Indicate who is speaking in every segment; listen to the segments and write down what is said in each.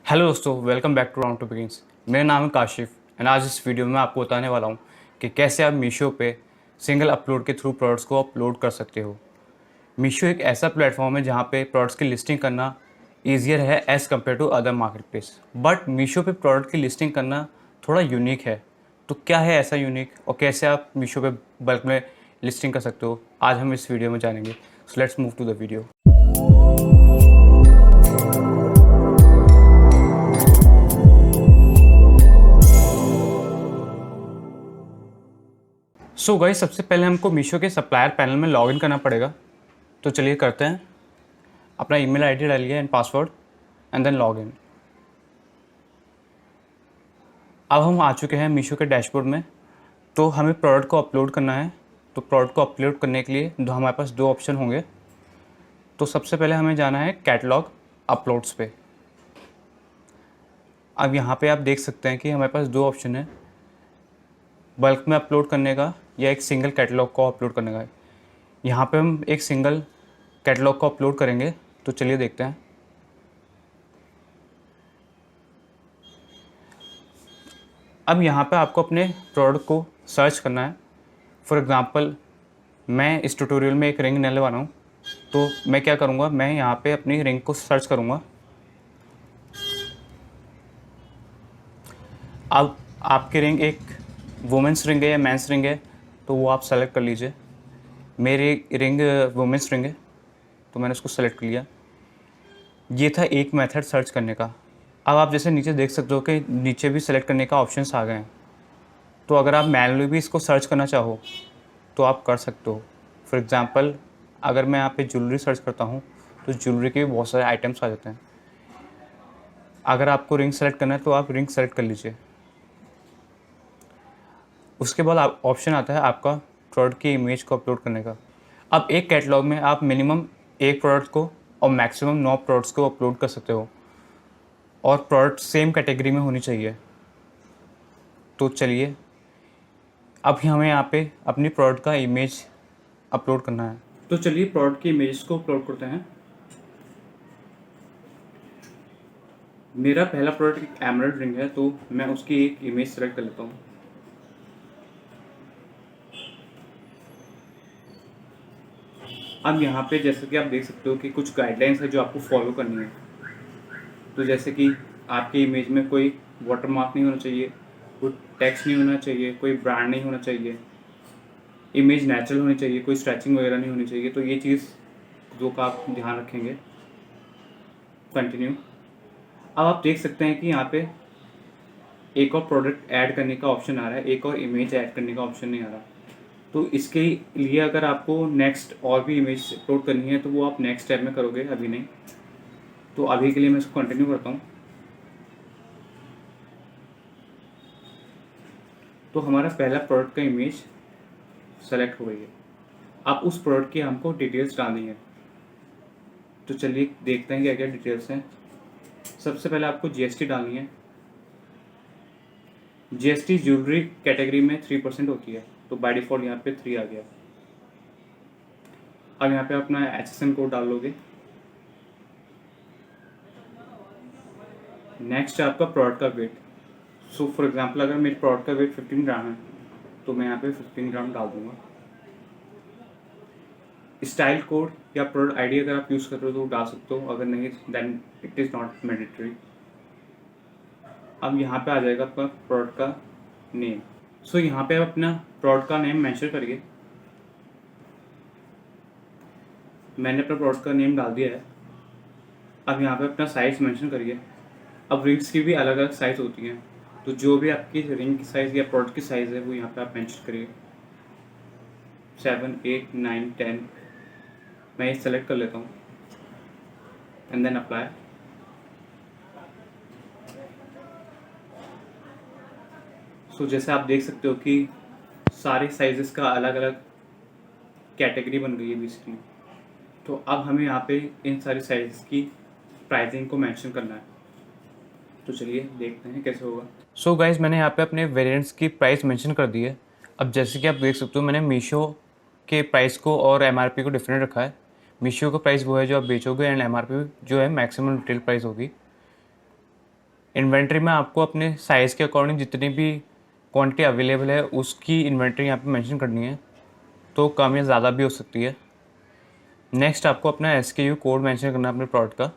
Speaker 1: Hello दोस्तों, welcome back to round two begins. मेरा नाम है काशिफ एंड आज इस वीडियो में आपको बताने वाला हूँ कि कैसे आप मीशो पे सिंगल अपलोड के थ्रू प्रोडक्ट्स को अपलोड कर सकते हो। मीशो एक ऐसा प्लेटफॉर्म है जहाँ पे प्रोडक्ट्स की लिस्टिंग करना ईजियर है as compared to other market place. But Meesho पे प्रोडक्ट की लिस्टिंग करना थोड़ा यूनिक है। तो क्या है ऐसा यूनिक और कैसे आप मीशो पे बल्क में लिस्टिंग कर सकते हो, आज हम इस वीडियो में जानेंगे। So let's move to the video. So guys, सबसे पहले हमको मीशो के सप्लायर पैनल में लॉगिन करना पड़ेगा। तो चलिए करते हैं। अपना ईमेल आईडी डालिए and password and then login. अब हम आ चुके हैं मीशो के डैशबोर्ड में। तो हमें प्रोडक्ट को अपलोड करना है। तो प्रोडक्ट को अपलोड करने के लिए हमारे पास दो ऑप्शन होंगे। तो सबसे पहले हमें जाना है कैटलॉग अपलोड्स पे। अब यहाँ पे आप देख सकते हैं कि हमारे पास दो ऑप्शन है, बल्क में अपलोड करने का या एक सिंगल कैटलॉग को अपलोड करने का। यहाँ पे हम एक सिंगल कैटलॉग को अपलोड करेंगे। तो चलिए देखते हैं। अब यहाँ पे आपको अपने प्रोडक्ट को सर्च करना है। फॉर एग्ज़ाम्पल, मैं इस ट्यूटोरियल में एक रिंग लेने वाला हूँ। तो मैं क्या करूँगा, मैं यहाँ पे अपनी रिंग को सर्च करूँगा। अब आपकी रिंग एक वुमेंस रिंग है या मेंस रिंग है, तो वो आप सेलेक्ट कर लीजिए। मेरी रिंग वुमेंस रिंग है, तो मैंने उसको सेलेक्ट कर लिया। ये था एक मेथड सर्च करने का। अब आप जैसे नीचे देख सकते हो कि नीचे भी सेलेक्ट करने का ऑप्शंस आ गए हैं। तो अगर आप मैनुअली भी इसको सर्च करना चाहो तो आप कर सकते हो। फॉर एग्ज़ाम्पल, अगर मैं यहाँ पे ज्वेलरी सर्च करता हूँ तो ज्वेलरी के भी बहुत सारे आइटम्स आ जाते हैं। अगर आपको रिंग सेलेक्ट करना है तो आप रिंग सेलेक्ट कर लीजिए। उसके बाद आप ऑप्शन आता है आपका प्रोडक्ट की इमेज को अपलोड करने का। अब एक कैटलॉग में आप मिनिमम एक प्रोडक्ट को और मैक्सिमम 9 प्रोडक्ट्स को अपलोड कर सकते हो और प्रोडक्ट सेम कैटेगरी में होनी चाहिए। तो चलिए, अब हमें यहाँ पे अपनी प्रोडक्ट का इमेज अपलोड करना है। तो चलिए प्रोडक्ट की इमेज को अपलोड करते हैं। मेरा पहला प्रोडक्ट एक एमराल्ड रिंग है, तो मैं उसकी एक इमेज सेलेक्ट कर लेता हूँ। अब यहाँ पे जैसे कि आप देख सकते हो कि कुछ गाइडलाइंस है जो आपको फॉलो करनी है। तो जैसे कि आपकी इमेज में कोई वाटरमार्क नहीं होना चाहिए, कोई टेक्स्ट नहीं होना चाहिए, कोई ब्रांड नहीं होना चाहिए, इमेज नेचुरल होनी चाहिए, कोई स्ट्रेचिंग वगैरह नहीं होनी चाहिए। तो ये चीज़ जो का आप ध्यान रखेंगे। कंटिन्यू। अब आप देख सकते हैं कि यहाँ पे एक और प्रोडक्ट ऐड करने का ऑप्शन आ रहा है, एक और इमेज ऐड करने का ऑप्शन नहीं आ रहा। तो इसके लिए अगर आपको नेक्स्ट और भी इमेज अपलोड करनी है तो वो आप नेक्स्ट स्टेप में करोगे, अभी नहीं। तो अभी के लिए मैं इसको कंटिन्यू करता हूँ। तो हमारा पहला प्रोडक्ट का इमेज सेलेक्ट हो गई है। अब उस प्रोडक्ट की हमको डिटेल्स डालनी है। तो चलिए देखते हैं क्या क्या डिटेल्स हैं। सबसे पहले आपको जीएसटी डालनी है। जीएसटी ज्वेलरी कैटेगरी में 3% होती है, तो बाय डिफॉल्ट यहाँ पे 3 आ गया। अब यहाँ पे अपना HSN कोड डाल लोगे। नेक्स्ट है आपका प्रोडक्ट का वेट। सो फॉर एग्जांपल, अगर मेरे प्रोडक्ट का वेट 15 ग्राम है तो मैं यहाँ पे 15 ग्राम डाल दूंगा। स्टाइल कोड या प्रोडक्ट आईडी अगर आप यूज़ कर रहे हो तो डाल सकते हो, अगर नहीं then it is not mandatory. अब यहाँ पे आ जाएगा आपका प्रोडक्ट का नेम। सो यहाँ पे आप अपना प्रोडक्ट का नेम मेंशन करिए। मैंने अपना प्रोडक्ट का नेम डाल दिया है। अब यहाँ पे अपना साइज़ मेंशन करिए। अब रिंग्स की भी अलग अलग साइज़ होती हैं, तो जो भी आपकी रिंग की साइज़ या प्रोडक्ट की साइज़ है वो यहाँ पे आप मेंशन करिए। 7, 8, 9, 10 मैं ये सेलेक्ट कर लेता हूँ एंड देन अप्लाई। सो जैसे आप देख सकते हो कि सारे साइजेस का अलग अलग कैटेगरी बन गई है बेसिकली। तो अब हमें यहाँ पे इन सारी साइज़ की प्राइसिंग को मेंशन करना है। तो चलिए देखते हैं कैसे होगा। सो गाइज, मैंने यहाँ पे अपने वेरिएंट्स की प्राइस मेंशन कर दी है। अब जैसे कि आप देख सकते हो, मैंने मीशो के प्राइस को और एमआरपी को डिफरेंट रखा है। मीशो का प्राइस वो है जो आप बेचोगे एंड एमआरपी जो है मैक्सिमम रिटेल प्राइस होगी। इन्वेंट्री में आपको अपने साइज़ के अकॉर्डिंग जितनी भी क्वांटिटी अवेलेबल है उसकी इन्वेंट्री यहाँ पे मेंशन करनी है, तो कम या ज़्यादा भी हो सकती है। नेक्स्ट आपको अपना SKU कोड मेंशन करना है अपने प्रोडक्ट का,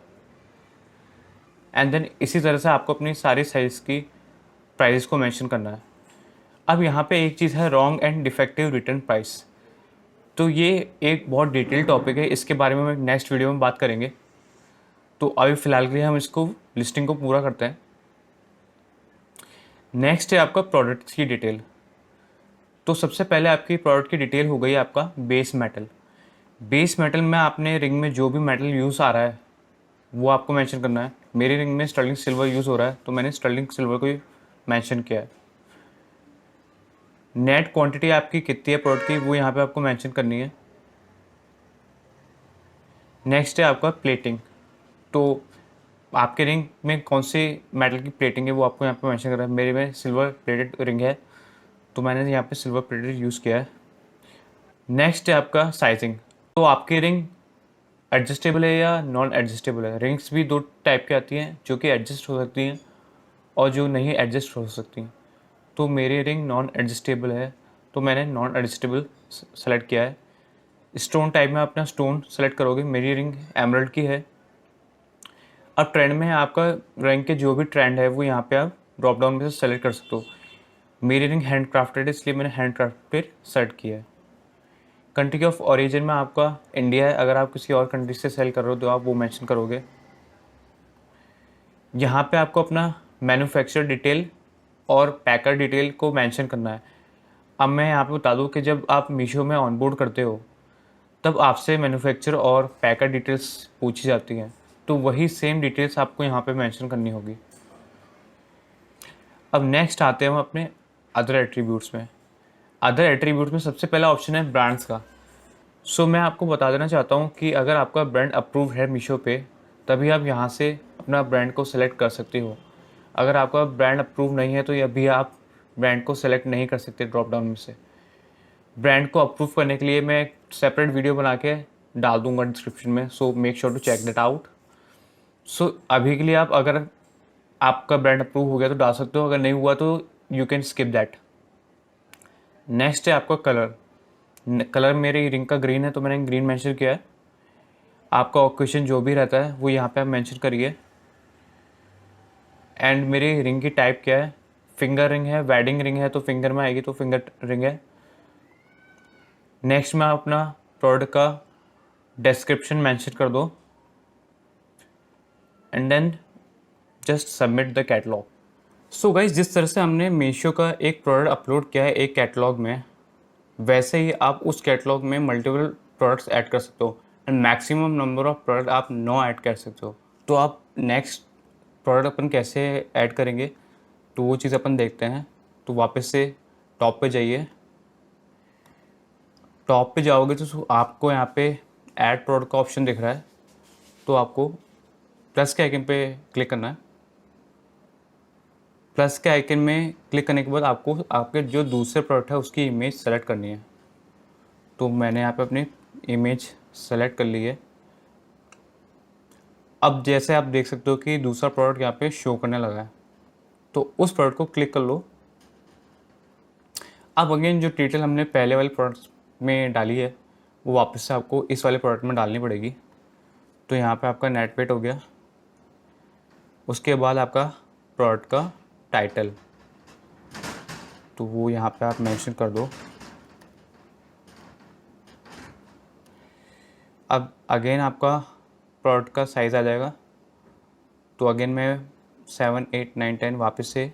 Speaker 1: एंड देन इसी तरह से आपको अपनी सारी साइज़ की प्राइस को मेंशन करना है। अब यहाँ पे एक चीज़ है wrong and defective return price. तो ये एक बहुत डिटेल टॉपिक है, इसके बारे में हम नेक्स्ट वीडियो में बात करेंगे। तो अभी फ़िलहाल के लिए हम इसको लिस्टिंग को पूरा करते हैं। नेक्स्ट है आपका प्रोडक्ट की डिटेल। तो सबसे पहले आपकी प्रोडक्ट की डिटेल हो गई आपका बेस मेटल। बेस मेटल में आपने रिंग में जो भी मेटल यूज़ आ रहा है वो आपको मेंशन करना है। मेरी रिंग में स्टर्लिंग सिल्वर यूज़ हो रहा है तो मैंने स्टर्लिंग सिल्वर को ही मेंशन किया है। नेट क्वांटिटी आपकी कितनी है प्रोडक्ट की वो यहाँ पे आपको मेंशन करनी है। नेक्स्ट है आपका प्लेटिंग। तो आपके रिंग में कौन सी मेटल की प्लेटिंग है वो आपको यहाँ पे मेंशन करना है। मेरे में सिल्वर प्लेटेड रिंग है तो मैंने यहाँ पे सिल्वर प्लेटेड यूज़ किया है। नेक्स्ट है आपका साइजिंग। तो आपकी रिंग एडजस्टेबल है या नॉन एडजस्टेबल है। रिंग्स भी दो टाइप की आती हैं, जो कि एडजस्ट हो सकती हैं और जो नहीं एडजस्ट हो सकती हैं। तो मेरी रिंग नॉन एडजस्टेबल है तो मैंने नॉन एडजस्टेबल सेलेक्ट किया है। स्टोन टाइप में अपना स्टोन सेलेक्ट करोगे। मेरी रिंग एमरल्ड की है। अब ट्रेंड में है आपका, रिंग के जो भी ट्रेंड है वो यहाँ पे आप ड्रॉप डाउन में से सेलेक्ट कर सकते हो। मेरी रिंग हैंड क्राफ्टेड है इसलिए मैंने हैंड क्राफ्टेड सेलेक्ट किया है। कंट्री ऑफ ओरिजिन में आपका इंडिया है। अगर आप किसी और कंट्री से सेल कर रहे हो तो आप वो मेंशन करोगे। यहाँ पे आपको अपना मैन्युफैक्चर डिटेल और पैकर डिटेल को मेंशन करना है। अब मैं यहाँ पे बता दूँ कि जब आप मीशो में ऑनबोर्ड करते हो तब आपसे मैन्युफैक्चर और पैकर डिटेल्स पूछी जाती हैं, तो वही सेम डिटेल्स आपको यहाँ पे मेंशन करनी होगी। अब नेक्स्ट आते हैं हम अपने अदर एट्रीब्यूट्स में। अदर एट्रीब्यूट्स में सबसे पहला ऑप्शन है ब्रांड्स का। सो मैं आपको बता देना चाहता हूँ कि अगर आपका ब्रांड अप्रूव है मीशो पे तभी आप यहाँ से अपना ब्रांड को सिलेक्ट कर सकते हो। अगर आपका ब्रांड अप्रूव नहीं है तो अभी आप ब्रांड को सिलेक्ट नहीं कर सकते ड्रॉप डाउन में से। ब्रांड को अप्रूव करने के लिए मैं एक सेपरेट वीडियो बना के डाल दूंगा डिस्क्रिप्शन में, so make sure to check that out. So अभी के लिए आप, अगर आपका ब्रांड अप्रूव हो गया तो डाल सकते हो, अगर नहीं हुआ तो you can skip that. Next है आपका कलर। कलर मेरी रिंग का ग्रीन है तो मैंने ग्रीन मेंशन किया है। आपका ओकेशन जो भी रहता है वो यहाँ पे आप मेंशन करिए। एंड मेरी रिंग की टाइप क्या है, फिंगर रिंग है, वेडिंग रिंग है तो फिंगर में आएगी तो फिंगर रिंग है। नेक्स्ट में अपना प्रोडक्ट का डिस्क्रिप्शन मेंशन कर दो and then just submit the catalogue. So guys, जिस तरह से हमने मीशो का एक प्रोडक्ट अपलोड किया है एक कैटलॉग में, वैसे ही आप उस कैटलॉग में मल्टीपल प्रोडक्ट्स ऐड कर सकते हो and maximum number of product आप 9 ऐड कर सकते हो। तो आप नेक्स्ट प्रोडक्ट अपन कैसे ऐड करेंगे तो वो चीज़ अपन देखते हैं। तो वापस से टॉप पे जाइए। टॉप पे जाओगे तो आपको यहाँ पे ऐड प्रोडक्ट का ऑप्शन दिख रहा है, तो आपको प्लस के आइकन पे क्लिक करना है। प्लस के आइकन में क्लिक करने के बाद आपको आपके जो दूसरे प्रोडक्ट है उसकी इमेज सेलेक्ट करनी है। तो मैंने यहाँ पे अपनी इमेज सेलेक्ट कर ली है। अब जैसे आप देख सकते हो कि दूसरा प्रोडक्ट यहाँ पे शो करने लगा है, तो उस प्रोडक्ट को क्लिक कर लो। अब अगेन जो डिटेल हमने पहले वाले प्रोडक्ट में डाली है वो वापस से आपको इस वाले प्रोडक्ट में डालनी पड़ेगी। तो यहाँ पे आपका नेट वेट हो गया। उसके बाद आपका प्रोडक्ट का टाइटल, तो वो यहाँ पे आप मेंशन कर दो। अब अगेन आपका प्रोडक्ट का साइज़ आ जाएगा। तो अगेन मैं 7, 8, 9, 10 वापस से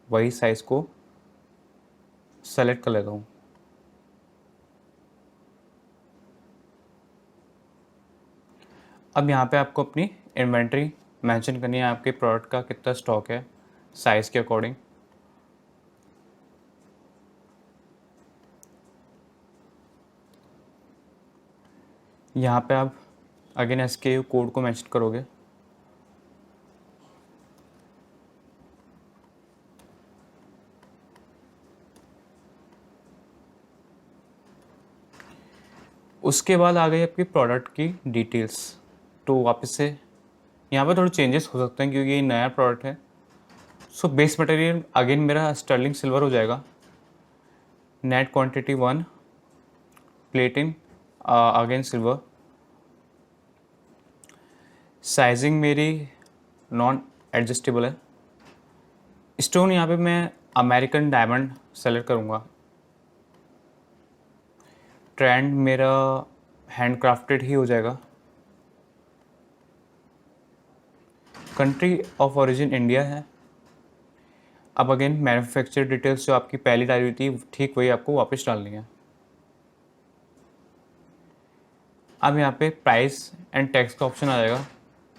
Speaker 1: वही साइज़ को सेलेक्ट कर लेता हूँ। अब यहाँ पे आपको अपनी इन्वेंट्री मेंशन करनी है, आपके प्रोडक्ट का कितना स्टॉक है साइज़ के अकॉर्डिंग। यहाँ पे आप अगेन SKU कोड को मेंशन करोगे। उसके बाद आ गई आपकी प्रोडक्ट की डिटेल्स। तो वापस से यहाँ पे थोड़े चेंजेस हो सकते हैं क्योंकि ये नया प्रोडक्ट है, सो बेस मटेरियल अगेन मेरा स्टर्लिंग सिल्वर हो जाएगा, net quantity 1, plating again silver, sizing मेरी नॉन एडजस्टेबल है, स्टोन यहाँ पे मैं अमेरिकन डायमंड सेलेक्ट करूँगा, ट्रेंड मेरा हैंड क्राफ्टेड ही हो जाएगा, कंट्री ऑफ ओरिजिन इंडिया है। अब अगेन मैन्युफैक्चर डिटेल्स जो आपकी पहली डाली हुई थी ठीक वही आपको वापस डालनी है। अब यहाँ पे प्राइस एंड टैक्स का ऑप्शन आ जाएगा,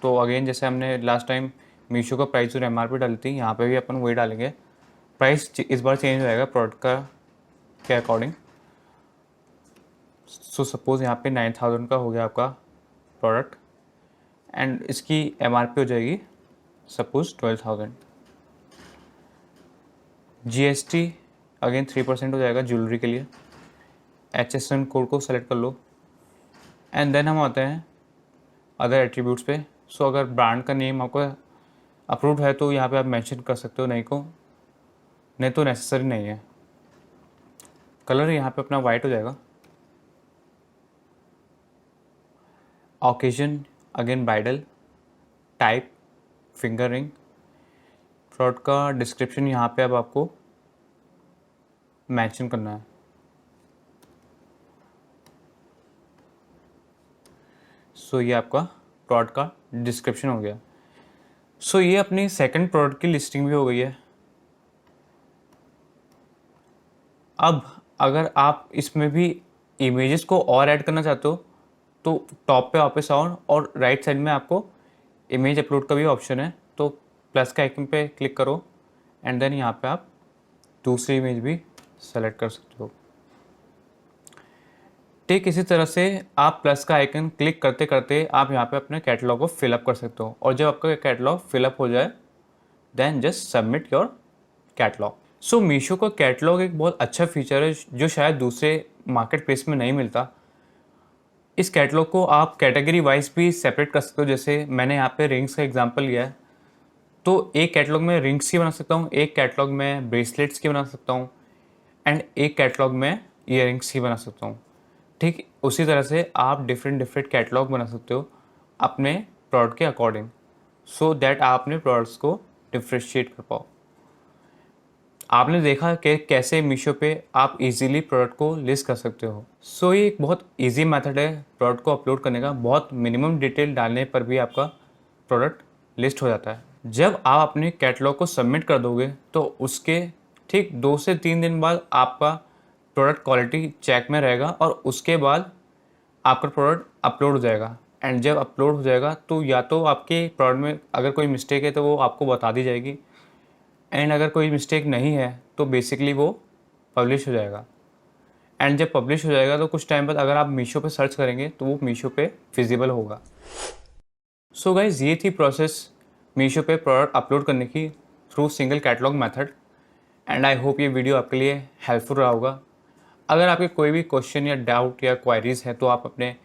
Speaker 1: तो अगेन जैसे हमने लास्ट टाइम मीशो का प्राइस और MRP डाली थी, यहाँ पे भी अपन वही डालेंगे। प्राइस इस बार चेंज हो जाएगा प्रोडक्ट का के अकॉर्डिंग। सो सपोज़ यहाँ पे 9000 का हो गया आपका प्रोडक्ट एंड इसकी MRP हो जाएगी सपोज 12,000। GST अगेन 3% हो जाएगा ज्वेलरी के लिए। HSN कोड को सेलेक्ट कर लो एंड देन हम आते हैं अदर एट्रीब्यूट्स पे। सो अगर ब्रांड का नेम आपको अप्रूव्ड है तो यहाँ पे आप मेंशन कर सकते हो, नहीं तो नेसेसरी नहीं है। कलर यहाँ पे अपना वाइट हो जाएगा। Occasion again bridal, type finger ring. Product का डिस्क्रिप्शन यहाँ पे अब आपको मेंशन करना है। सो ये आपका प्रोडक्ट का डिस्क्रिप्शन हो गया। सो ये अपनी सेकंड प्रोडक्ट की लिस्टिंग भी हो गई है। अब अगर आप इसमें भी इमेजेस को और ऐड करना चाहते हो तो टॉप पे वापस आओ और राइट साइड में आपको इमेज अपलोड का भी ऑप्शन है, तो प्लस का आइकन पे क्लिक करो एंड देन यहाँ पे आप दूसरी इमेज भी सेलेक्ट कर सकते हो। ठीक इसी तरह से आप प्लस का आइकन क्लिक करते करते आप यहाँ पे अपने कैटलॉग को फिलअप कर सकते हो, और जब आपका कैटलॉग फिलअप हो जाए then just submit your catalogue. So Meesho का कैटलॉग एक बहुत अच्छा फीचर है जो शायद दूसरे मार्केट प्लेस में नहीं मिलता। इस कैटलॉग को आप कैटेगरी वाइज भी सेपरेट कर सकते हो। जैसे मैंने यहाँ पे रिंग्स का एग्जांपल लिया है, तो एक कैटलॉग में रिंग्स की बना सकता हूँ, एक कैटलॉग में ब्रेसलेट्स की बना सकता हूँ एंड एक कैटलॉग में ईयरिंग्स की बना सकता हूँ। ठीक उसी तरह से आप डिफरेंट कैटलॉग बना सकते हो अपने प्रोडक्ट के अकॉर्डिंग, सो दैट आप अपने प्रोडक्ट्स को डिफ्रेंशिएट कर पाओ। आपने देखा कि कैसे मीशो पे आप इजीली प्रोडक्ट को लिस्ट कर सकते हो। सो ये एक बहुत इजी मेथड है प्रोडक्ट को अपलोड करने का। बहुत मिनिमम डिटेल डालने पर भी आपका प्रोडक्ट लिस्ट हो जाता है। जब आप अपने कैटलॉग को सबमिट कर दोगे तो उसके ठीक 2 से 3 दिन बाद आपका प्रोडक्ट क्वालिटी चेक में रहेगा और उसके बाद आपका प्रोडक्ट अपलोड हो जाएगा। एंड जब अपलोड हो जाएगा तो या तो आपके प्रोडक्ट में अगर कोई मिस्टेक है तो वो आपको बता दी जाएगी, एंड अगर कोई मिस्टेक नहीं है तो बेसिकली वो पब्लिश हो जाएगा। एंड जब पब्लिश हो जाएगा तो कुछ टाइम बाद अगर आप मीशो पे सर्च करेंगे तो वो मीशो पे विजिबल होगा। सो गाइज ये थी प्रोसेस मीशो पे प्रोडक्ट अपलोड करने की through single catalogue method. And I hope ये वीडियो आपके लिए हेल्पफुल रहा होगा। अगर आपके कोई भी क्वेश्चन या डाउट या क्वायरीज है तो आप अपने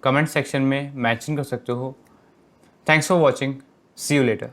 Speaker 1: कमेंट सेक्शन में मेंशन कर सकते हो। Thanks for watching, see you letter.